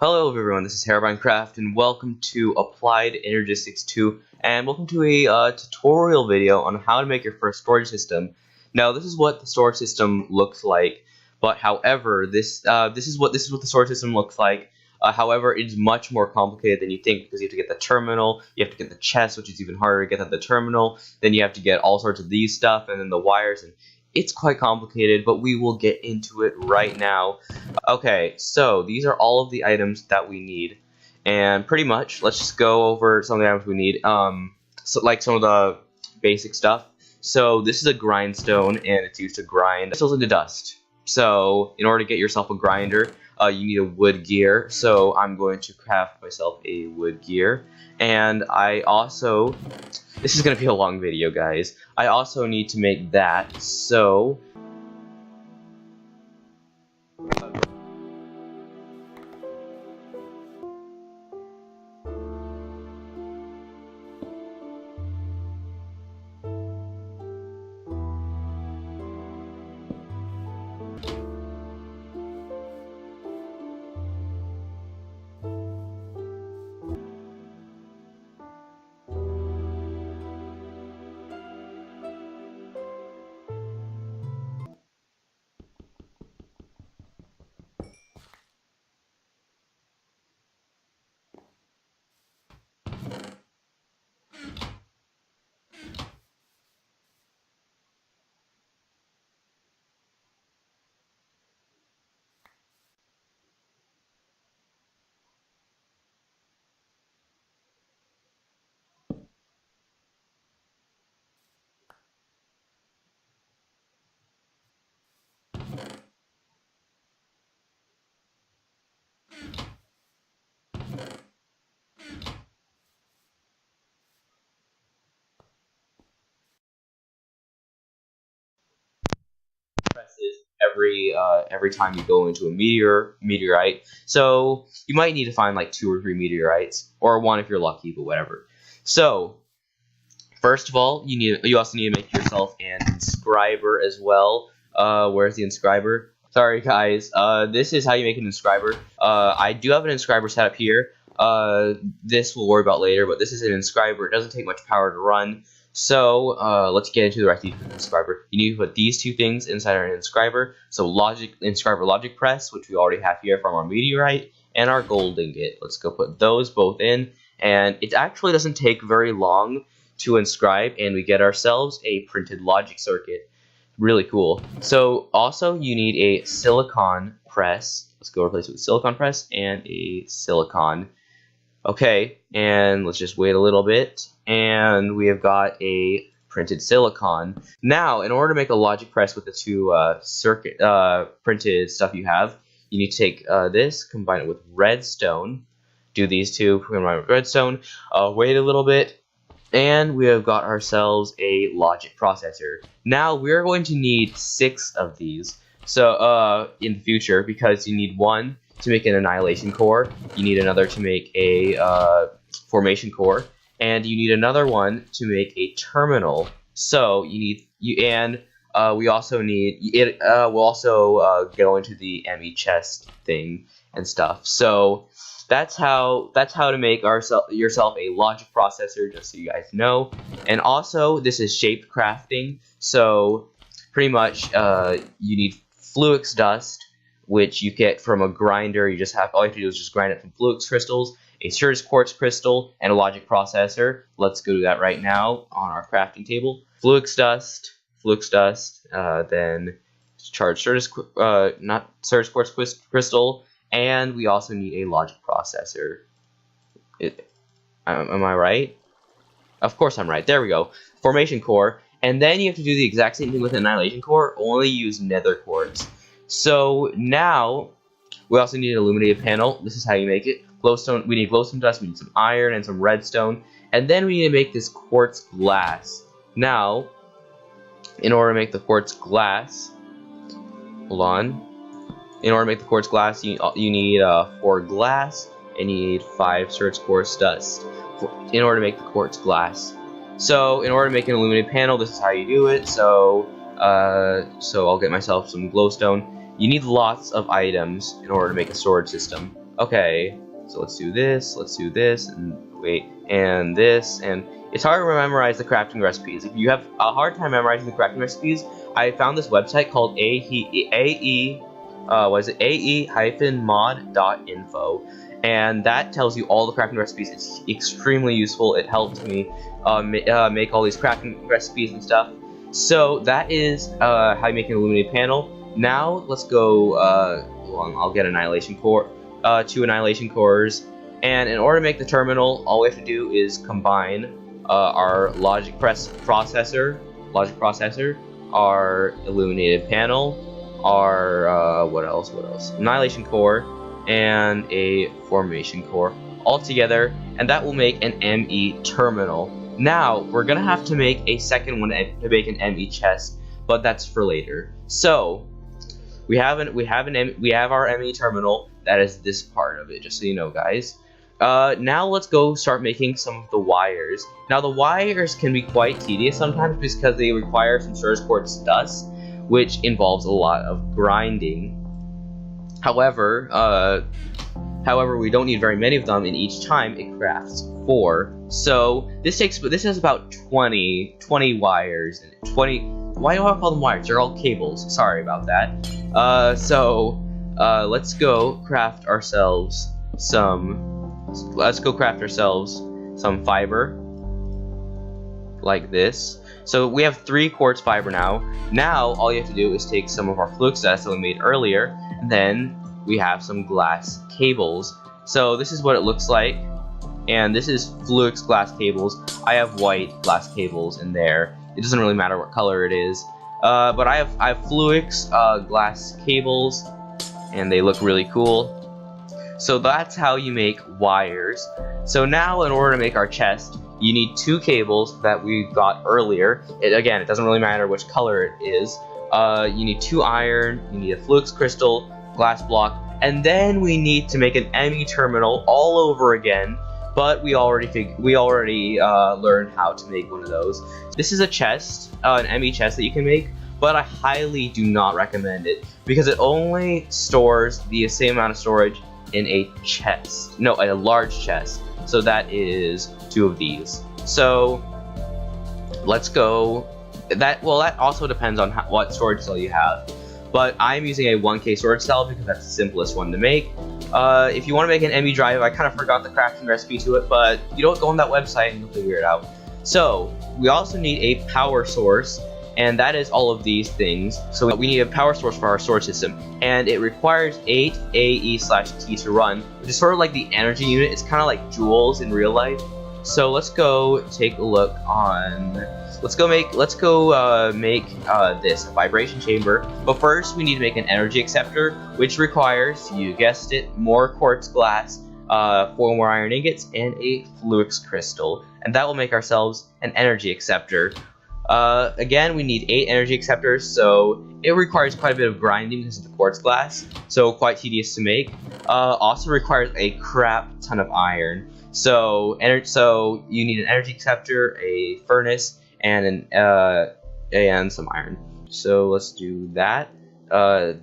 Hello everyone, this is HerobrineCraft and welcome to Applied Energistics 2 and welcome to a tutorial video on how to make your first storage system. Now this is what the storage system looks like, but however this is what the storage system looks like. However, it's much more complicated than you think because you have to get the terminal, you have to get the chest, which is even harder to get at the terminal, then you have to get all sorts of these stuff and then the wires, and it's quite complicated, but we will get into it right now. Okay, so these are all of the items that we need, and pretty much let's just go over some of the items we need. So like some of the basic stuff. So this is a grindstone, and it's used to grind crystals into dust. So in order to get yourself a grinder, you need a wood gear. So I'm going to craft myself a wood gear, and I also, this is going to be a long video, guys. I also need to make that, so presses every time you go into a meteorite. So you might need to find like 2 or 3 meteorites, or 1 if you're lucky, but whatever. So first of all, you also need to make yourself an inscriber as well. Where's the inscriber? Sorry guys, this is how you make an inscriber. I do have an inscriber set up here. This we'll worry about later, but this is an inscriber. It doesn't take much power to run. So let's get into the rest of the inscriber. You need to put these 2 things inside our inscriber. So inscriber logic press, which we already have here from our meteorite, and our gold ingot. Let's go put those both in, and it actually doesn't take very long to inscribe, and we get ourselves a printed logic circuit. Really cool. So also you need a silicon press. Let's go replace it with silicon press and a silicon. Okay, and let's just wait a little bit, and we have got a printed silicon. Now, in order to make a logic press with the 2 printed stuff you have, you need to take this, combine it with redstone, do these 2, combine it with redstone, wait a little bit, and we have got ourselves a logic processor. Now, we're going to need 6 of these, so in the future, because you need 1 to make an annihilation core, you need another to make a formation core, and you need another one to make a terminal. So we also need it. We'll also go into the ME chest thing and stuff. So that's how to make yourself a logic processor, just so you guys know. And also, this is shape crafting. So pretty much you need fluix dust, which you get from a grinder. All you have to do is just grind it from fluix crystals, a Certus quartz crystal, and a logic processor. Let's go do that right now on our crafting table. Fluix dust, then charged not Certus quartz crystal, and we also need a logic processor. Am I right? Of course I'm right. There we go. Formation core, and then you have to do the exact same thing with annihilation core, only use nether quartz. So now we also need an illuminated panel. This is how you make it. Glowstone. We need glowstone dust. We need some iron and some redstone, and then we need to make this quartz glass. Now, in order to make the quartz glass, hold on. In order to make the quartz glass, you need 4 glass, and you need 5 Certus quartz dust in order to make the quartz glass. So in order to make an illuminated panel, this is how you do it. So I'll get myself some glowstone. You need lots of items in order to make a storage system. Okay, so let's do this, and wait, and this, and it's hard to memorize the crafting recipes. If you have a hard time memorizing the crafting recipes, I found this website called AE-mod.info, and that tells you all the crafting recipes. It's extremely useful. It helps me make all these crafting recipes and stuff. So that is how you make an illuminated panel. Now let's go. I'll get annihilation core. 2 annihilation cores, and in order to make the terminal, all we have to do is combine our logic processor, our illuminated panel, our what else? Annihilation core, and a formation core all together, and that will make an ME terminal. Now we're gonna have to make a second one to make an ME chest, but that's for later. So we have our ME terminal. That is this part of it, just so you know, guys. Now let's go start making some of the wires. Now the wires can be quite tedious sometimes because they require some Surge Quartz dust, which involves a lot of grinding. However, we don't need very many of them, and each time it crafts 4. So this has about 20 wires and 20. Why do I call them wires? They're all cables. Sorry about that. Let's go craft ourselves some fiber like this. So we have 3 quartz fiber now. Now all you have to do is take some of our flux dust that we made earlier, and then we have some glass cables. So this is what it looks like, and this is flux glass cables. I have white glass cables in there. It doesn't really matter what color it is, but I have flux glass cables, and they look really cool. So that's how you make wires. So now in order to make our chest, you need 2 cables that we got earlier. Again, it doesn't really matter which color it is. You need 2 iron, you need a flux crystal, glass block, and then we need to make an ME terminal all over again. But we already learned how to make one of those. This is a chest, an ME chest that you can make, but I highly do not recommend it because it only stores the same amount of storage in a chest. No, a large chest. So that is 2 of these. So let's go. That also depends on what storage cell you have. But I'm using a 1K storage cell because that's the simplest one to make. If you want to make an ME drive, I kind of forgot the crafting recipe to it, but you don't go on that website and you'll figure it out. So we also need a power source, and that is all of these things. So we need a power source for our storage system, and it requires 8 AE/T to run, which is sort of like the energy unit. It's kind of like joules in real life. So let's go take a look on. Let's go make this a vibration chamber. But first, we need to make an energy acceptor, which requires, you guessed it, more quartz glass, 4 more iron ingots, and a flux crystal, and that will make ourselves an energy acceptor. Again, we need 8 energy acceptors, so it requires quite a bit of grinding because of the quartz glass, so quite tedious to make. Also requires a crap ton of iron. So you need an energy acceptor, a furnace, and some iron. So let's do that.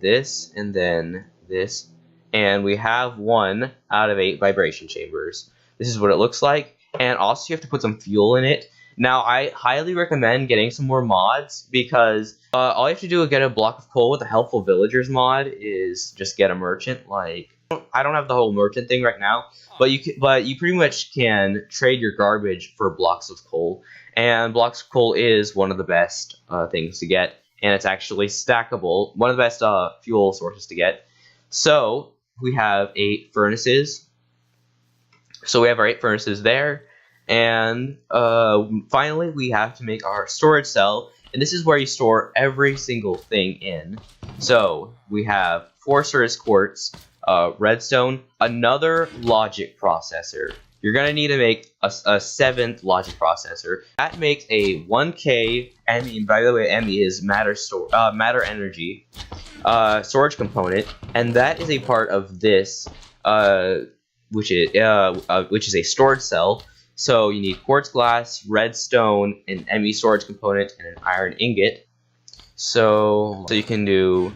This and then this, and we have 1 out of 8 vibration chambers. This is what it looks like, and also you have to put some fuel in it. Now, I highly recommend getting some more mods because all you have to do to get a block of coal with the Helpful Villagers mod is just get a merchant. Like, I don't have the whole merchant thing right now, but you pretty much can trade your garbage for blocks of coal, and blocks of coal is one of the best things to get, and it's actually stackable. One of the best fuel sources to get. So we have 8 furnaces. So we have our 8 furnaces there. And finally, we have to make our storage cell, and this is where you store every single thing in. So we have 4 Surge Quartz, redstone, another logic processor. You're gonna need to make a 7th logic processor. That makes a 1K ME. And by the way, ME is matter energy storage component, and that is a part of this, which is a storage cell. So you need quartz glass, redstone, an ME storage component, and an iron ingot. So you can do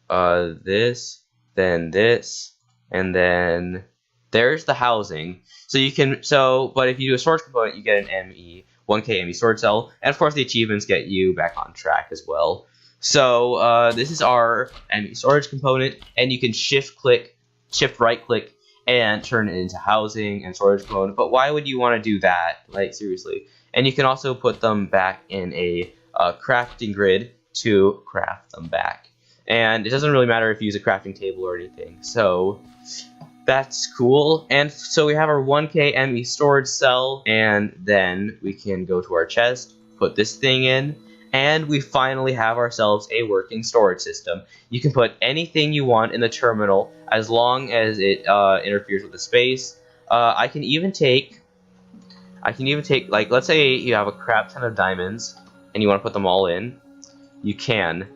this, then this, and then there's the housing. So you can but if you do a storage component, you get an ME 1K ME storage cell, and of course the achievements get you back on track as well. So this is our ME storage component, and you can shift right click, and turn it into housing and storage component. But why would you want to do that? Like, seriously. And you can also put them back in a crafting grid to craft them back. And it doesn't really matter if you use a crafting table or anything. So that's cool. And so we have our 1K ME storage cell, and then we can go to our chest, put this thing in, and we finally have ourselves a working storage system. You can put anything you want in the terminal as long as it interferes with the space. I can even take, like, let's say you have a crap ton of diamonds and you want to put them all in. You can.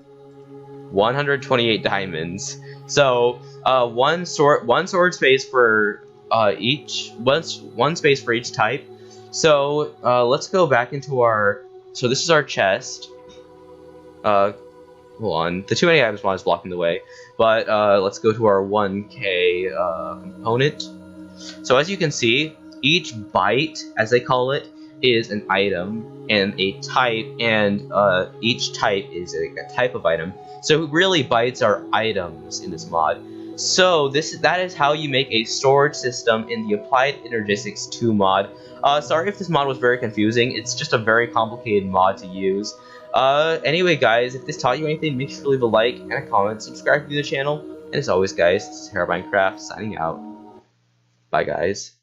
128 diamonds. So one storage space for one space for each type. So let's go back into our. So this is our chest. Hold on. The too many items mod is blocking the way. But let's go to our 1K component. So as you can see, each byte, as they call it, is an item and a type, and each type is a type of item. So really, bytes are items in this mod. So that is how you make a storage system in the Applied Energistics 2 mod. Sorry if this mod was very confusing. It's just a very complicated mod to use. Anyway, guys, if this taught you anything, make sure to leave a like and a comment, subscribe to the channel, and as always, guys, this is HerobrineCraft signing out. Bye, guys.